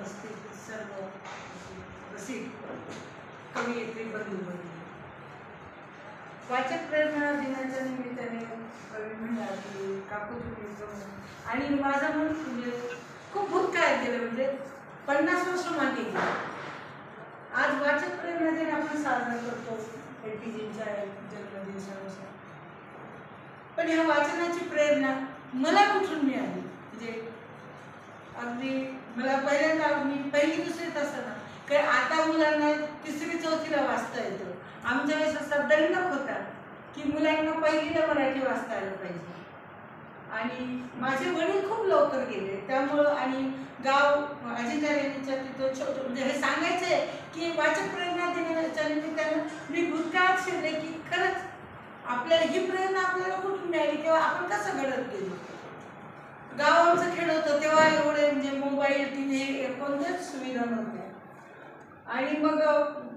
उपस्थित सर्व रसिक कवयित्री बंधू भगिनी, वाचक प्रेरणा दिनाच्या निमित्ताने कवी म्हणला की काकू तुम्ही आणि माझं मन म्हणजे खूप भूतकाळ केलं, म्हणजे 50 वर्ष मागे गेलं. आज वाचक प्रेरणा दिन आपण साजरा करतो एपीजींच्या जन्मदिवसानुसार. पण ह्या वाचनाची प्रेरणा मला कुठून मिळाली? म्हणजे अगदी मला पहिल्यांदा मी पहिली दुसरीत असताना, कारण आता मुलांना तिसरी चौथीला वाचता येतं. आमच्या वेळेस असा दंडक होता की मुलांना पहिलीला मराठी वाचता आलं पाहिजे. आणि माझे वडील खूप लवकर गेले त्यामुळं, आणि गाव अजिंठा लेणीच्या तिथं छोटं, म्हणजे हे सांगायचं आहे की वाचक प्रेरणा दिनाच्या निमित्तानं मी भूतकाळात शिरले की खरंच आपल्याला ही प्रेरणा आपल्याला कुठून मिळाली किंवा आपण कसं घडत गेलो. गाव आमचं खेळ होतं तेव्हा एवढे म्हणजे मोबाईल टीव्ही कोणत्याच सुविधा नव्हत्या. आणि मग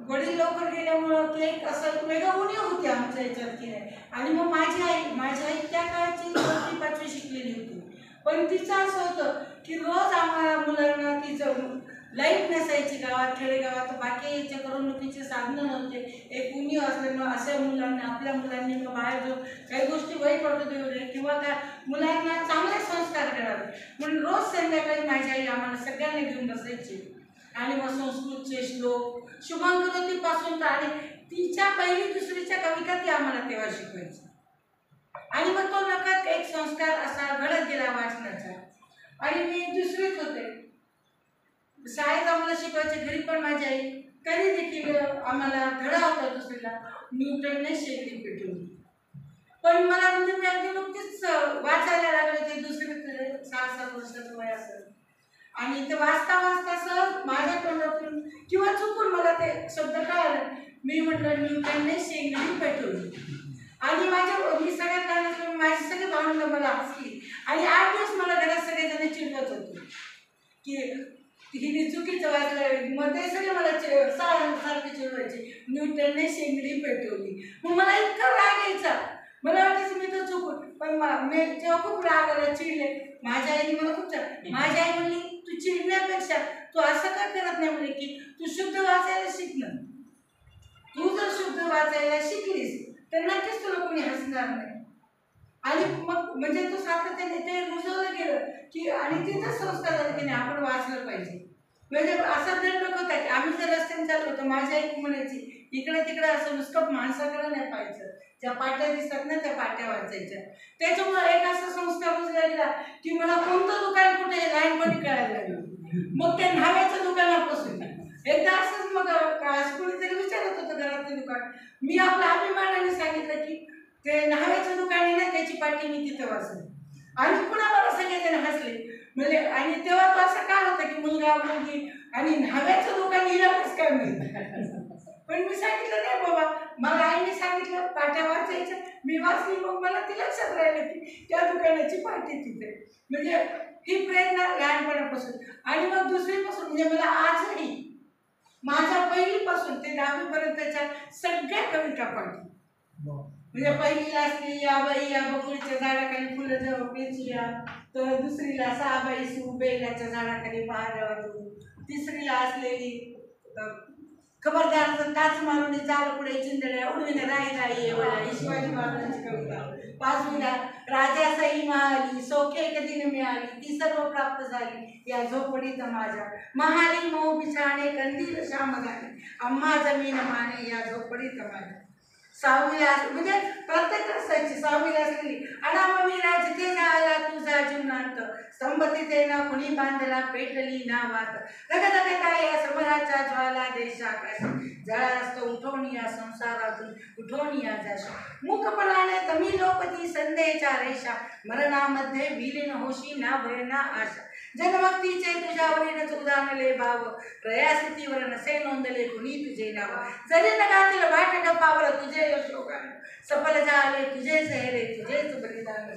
वडील लवकर गेल्यामुळं की एक असं वेगळं उणीव होती आमच्या याच्यात की नाही. आणि मग माझी आई त्या काळची 4वी-5वी शिकलेली होती, पण तिचं असं होतं की रोज आम्हाला मुलांना तिचं लाईट नसायची गावात, खेडेगावात बाकी याच्या करमणुकीचे साधनं नव्हते. एक उणीव असल्यामुळं अशा मुलांना आपल्या मुलांनी मग बाहेर जाऊन काही गोष्टी वाईट वाटत वगैरे किंवा काय मुलांना चांगले संस्कार करावे म्हणून रोज संध्याकाळी माझी आई आम्हाला सगळ्यांना घेऊन बसायची. आणि मग संस्कृतचे श्लोक शुभंकरोतीपासून आणि तिच्या पहिली दुसरीच्या कविता ती आम्हाला तेव्हा शिकवायची. आणि मग तो नकळत एक संस्कार असा घडत गेला वाचनाचा. आणि मी दुसरीत होते, शाळेत आम्हाला शिकवायचे, घरी पण माझी आई तरी देखील आम्हाला धडा होता दुसरीला, न्यूटनने शेगडी पेटवली. पण मला म्हणजे मी अगदी नुकतीच वाचायला लागले होते, दुसरीत 6-7 वर्षाचं वय असेल. आणि ते वाचता वाचता सहज माझ्या तोंडातून किंवा चुकून मला ते शब्द कळाले. मी म्हटलं न्यूटनने शेगडी पेटवली. आणि मी सगळ्यात लहान असल्यामुळे माझी सगळी भावना मला हसली. आणि 8 दिवस मला घरात सगळेजण चिडवत होते की हिने चुकीचं वाचलं. मग ते सगळे मला सारखे चिडवायचे, न्यूटनने शेगडी पेटवली. मग मला इतका राग यायचा, मला वाटायचं मी तर चुकून. पण मी जेव्हा खूप राग आला चिडले, माझ्या आईने मला खूप माझी आई म्हणली तू चिडण्यापेक्षा तू असं का करत नाही म्हणे की तू शुद्ध वाचायला शिक ना. तू जर शुद्ध वाचायला शिकलीस तर नक्कीच तुला कोणी हसणार नाही. आणि मग म्हणजे तो सातत्याने ते रुजवलं गेलं की आणि तिथं संस्कार झालं की नाही आपण वाचलं पाहिजे. म्हणजे असा दंडक होता की आम्ही जर रस्त्याने चाललो तर माझी आई म्हणायची इकडे तिकडे असं नुसतं माणसाकडे नाही पाहायचं, ज्या पाट्या दिसतात ना त्या पाट्या वाचायच्या. त्याच्यामुळे एक असा संस्कार रुजला गेला की मला कोणतं दुकान कुठे हे लहानपणी कळायला लागलं. मग त्या न्हाव्याच्या दुकानापासून एकदा असंच मग कोणीतरी विचारत होतं घरातलं दुकान, मी आपल्या अभिमानाने सांगितलं की ते न्हाव्याचं दुकान आहे ना त्याची पाटी मी तिथं वाचली. आणि पुन्हा मला सगळेजण हसले. म्हणजे आणि तेव्हा तो असं काय होतं की मुलगा मुलगी आणि न्हाव्याचं दुकान हिलाच काय मिळतं. पण मी सांगितलं नाही बाबा, मला आईने सांगितलं पाट्या वाचायच्या, मी वाचली. मग मला ती लक्षात राहिलं की त्या दुकानाची पाटी तिथे. म्हणजे ही प्रेरणा लहानपणापासून. आणि मग दुसरीपासून म्हणजे मला आजही माझ्या पहिलीपासून ते 10वीपर्यंतच्या सगळ्या कविता पाठी. म्हणजे पहिलीला असली या बाई या बकुळीच्या झाडाखाली फुलं जेव्हा पेचल्या, तर दुसरीला सहाबाई सू बेलाच्या झाडाखाली पहाऱ्यावा तू, तिसरीला असलेली खबरदार काच मारून जाल पुढे चिंदड्या उडविने राई राई ही शिवाजी महाराजांची कविता. 5वीला राजा सई मिळाली सौख्य कधी मिळाली ती सर्व प्राप्त झाली या झोपडीत माझ्या, महाली मऊ बिछाणे कंदील श्याम झाली आम्हा जमीन माने या झोपडीत माझ्या. 6वीला म्हणजे प्रत्येक असायची 6वीला असलेली अनामवीरा जिथे झाला तुझा जीवनांत स्तंभ तिथे ना कुणी बांधला पेटली ना वात रगदगता या समराच्या ज्वाला देशाकाश जळास्त उठवून या संसारातून उठवून या जाशा मुकपणाने तमी लोकती संदेच्या रेषा मरणामध्ये विलीन होशी ना भय ना आशा जनभक्तीचे तुझ्यावरील उदानले भाव प्रयासितीवर नसे नोंदले कुणी तुझे नाव जरी नगातील वाट डपावर तुझे यशोगान सफल झाले तुझे चेहरे तुझेच बलिदान.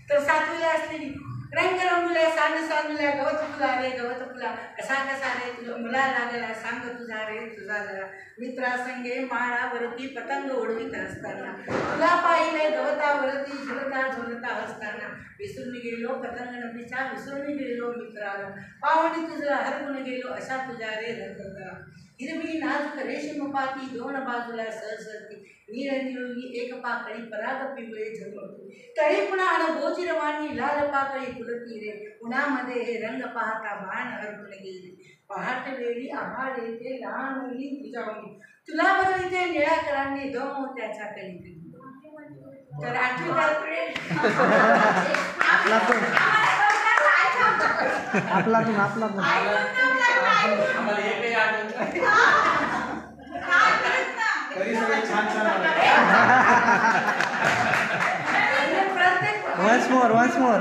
तर 7वीला असलेली रंग रंगुल्या सांग सांगल्या गवत फुला रे गवत फुला कसा कसा रे तुझा मुला लागला सांग तुझा रे तुझा जरा मित्रासंगे माळावरती पतंग उडवीत असताना तुला पाहिले गवतावरती झुलता झुलता असताना विसरून गेलो पतंग नदीचा विसरून गेलो मित्राला पाहुणे तुझं हरपून गेलो अशा तुझ्या रे रंगता हिरवी नाजूक रेशीम पाती दोन बाजूला सरसरती निरनिरोगी एक पाकळी पराग पिवळे झळमळते तरी पुन्हा बोजिरवाणी लाल पाकळी फुलती रे उन्हामध्ये हे रंग पाहता बाण हरपून गेले पहाट वेळी आभाळ येते लहान मुली तुझ्यावणी तुला बरं इथे निळ्या करांनी दोन मोत्याच्या कळी तर आठवतात once more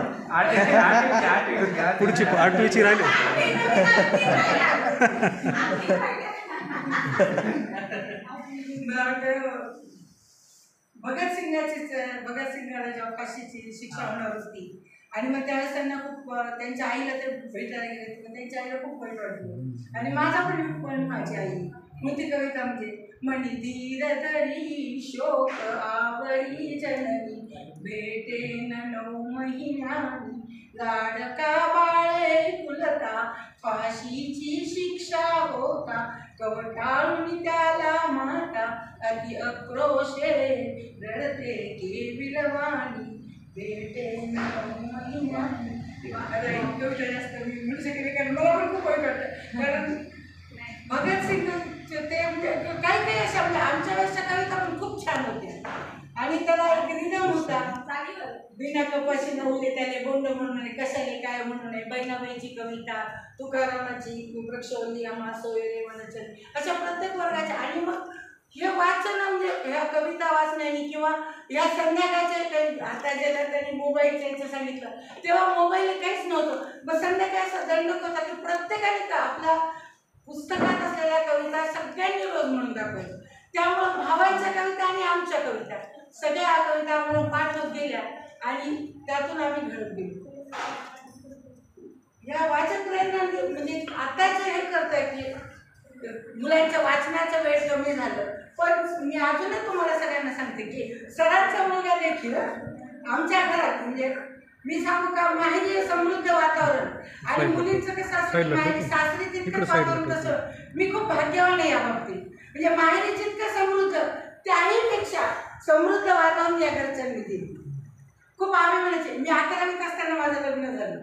पुढची आठवीची राहिली भगत सिंगाला जेव्हा फाशीची शिक्षा होणार होती आणि मग त्यावेळेस त्यांना खूप त्यांच्या आईला ते भेटायला गेले मग त्यांच्या आईला खूप वाईट वाटलं आणि माझा पण माझी आई मग ती कविता म्हणजे मणी धीर धरी शोक आवरी जननी भेटेन 9 महिन्यांनी लाडका बाळे फुलता फाशीची शिक्षा होता कवटाळून त्याला माता अति आक्रोशे रडते केविलवाणी भेटेन 9 महिन्यांनी मला पण खूप वाईट वाटतं कारण भगत सिंग ते म्हणजे काही काही अशा म्हणजे आमच्या वेळेसच्या कविता पण खूप छान होत्या आणि त्याला एक रिदम होता बिना कपाशी नवले त्याले बोंड म्हणून नये कशाले काय म्हणून नये बहिणाबाईची कविता तुकारामाची वृक्षवल्ली आम्हा सोयरे मनचली अशा प्रत्येक वर्गाच्या आणि मग हे वाचन म्हणजे ह्या कविता वाचण्याने किंवा या संध्याकाळच्या काही आता ज्याला त्यांनी मोबाईलच्या याचं सांगितलं तेव्हा मोबाईल काहीच नव्हतं मग संध्याकाळी असा दंडक होता की प्रत्येकाने का आपल्या पुस्तकात असलेल्या कविता सगळ्यांनी रोज म्हणून दाखवायचं त्यामुळं भावांच्या कविता आणि आमच्या कविता सगळ्या कविता आम्हाला पाठ होत गेल्या आणि त्यातून आम्ही घडत गेलो या वाचन प्रेरणा म्हणजे आताचं हे करतंय की मुलांच्या वाचनाचा वेळ कमी झालं पण मी अजूनच तुम्हाला सगळ्यांना सांगते की सरांचा मुलगा देखील आमच्या घरात म्हणजे मी सांगू का माहेरी समृद्ध वातावरण आणि मुलींचं कसं असतं माहेरी सासरी तितकंच वातावरण तसं मी खूप भाग्यवान आहे या बाबतीत म्हणजे माहेरी जितकं समृद्ध त्याहीपेक्षा समृद्ध वातावरण या घरच्यांनी दिलं खूप आम्ही म्हणायचे मी 11वीत असताना माझं लग्न झालं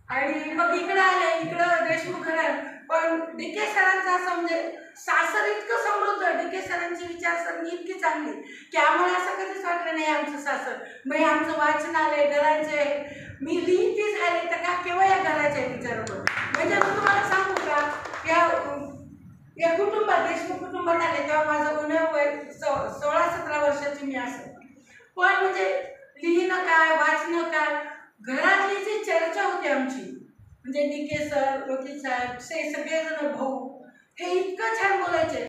आणि मग इकडं आले इकडं देशमुख घरात पण डीके सरांचं असं म्हणजे सासर इतकं समृद्ध डीके सरांची विचारसरणी इतकी चांगली की आम्हाला असं कधीच वाटलं नाही आमचं सासर मग आमचं वाचनालय घरांचे मी लिहितीच झाले तर का केव्हा या घराचे विचार होतो म्हणजे मी तुम्हाला सांगू का या कुटुंबात देशमुख कुटुंबात आले तेव्हा माझं वय 16-17 वर्षाची मी असं पण म्हणजे लिहिणं काय वाचणं काय घरातली जी चर्चा होती आमची म्हणजे डीके सर वकील साहेब सगळेजण भाऊ हे इतकं छान बोलायचे